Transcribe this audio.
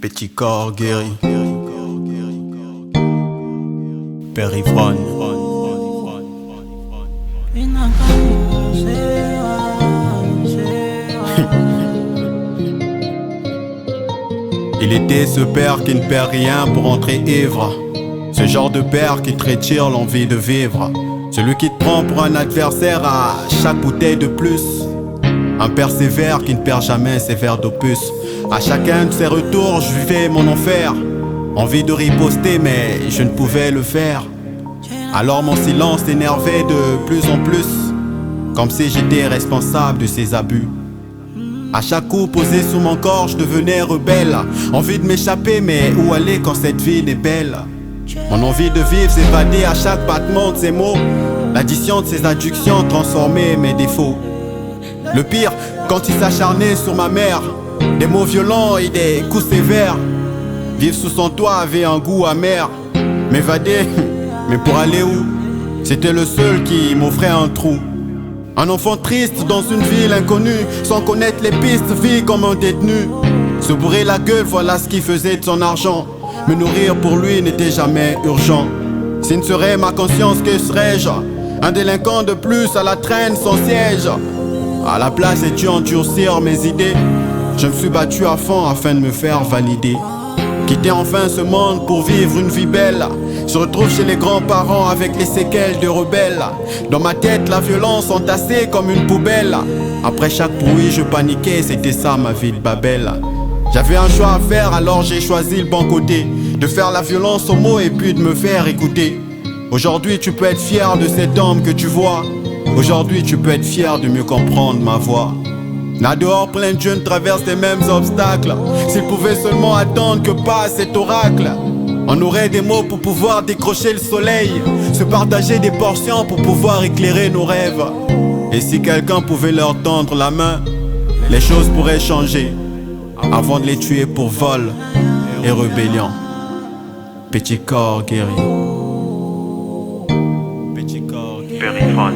Petit corps guéri, périphrone. Il était ce père qui ne perd rien pour entrer ivre. Ce genre de père qui te retire l'envie de vivre. Celui qui te prend pour un adversaire à chaque bouteille de plus. Un père sévère qui ne perd jamais ses verres d'opus. À chacun de ses retours, je vivais mon enfer. Envie de riposter, mais je ne pouvais le faire. Alors mon silence t'énervait de plus en plus, comme si j'étais responsable de ses abus. À chaque coup posé sur mon corps, je devenais rebelle. Envie de m'échapper, mais où aller quand cette ville est belle? Mon envie de vivre s'évadait à chaque battement de ses mots. L'addition de ses adductions transformait mes défauts. Le pire, quand il s'acharnait sur ma mère, des mots violents et des coups sévères. Vivre sous son toit avait un goût amer. M'évader, mais pour aller où? C'était le seul qui m'offrait un trou. Un enfant triste dans une ville inconnue, sans connaître les pistes, vit comme un détenu. Se bourrer la gueule, voilà ce qu'il faisait de son argent. Me nourrir pour lui n'était jamais urgent. S'il ne serait ma conscience, que serais-je? Un délinquant de plus à la traîne sans siège. À la place, ai-tu endurcir mes idées? Je me suis battu à fond afin de me faire valider. Quitter enfin ce monde pour vivre une vie belle. Se retrouve chez les grands-parents avec les séquelles de rebelles. Dans ma tête, la violence entassée comme une poubelle. Après chaque bruit, je paniquais, c'était ça ma vie de Babel. J'avais un choix à faire, alors j'ai choisi le bon côté. De faire la violence aux mots et puis de me faire écouter. Aujourd'hui, tu peux être fier de cet homme que tu vois. Aujourd'hui, tu peux être fier de mieux comprendre ma voix. Là dehors, plein de jeunes traversent les mêmes obstacles. S'ils pouvaient seulement attendre que passe cet oracle, on aurait des mots pour pouvoir décrocher le soleil, se partager des portions pour pouvoir éclairer nos rêves. Et si quelqu'un pouvait leur tendre la main, les choses pourraient changer, avant de les tuer pour vol et rébellion. Petit corps guéri. Petit corps guéri. Périphrone.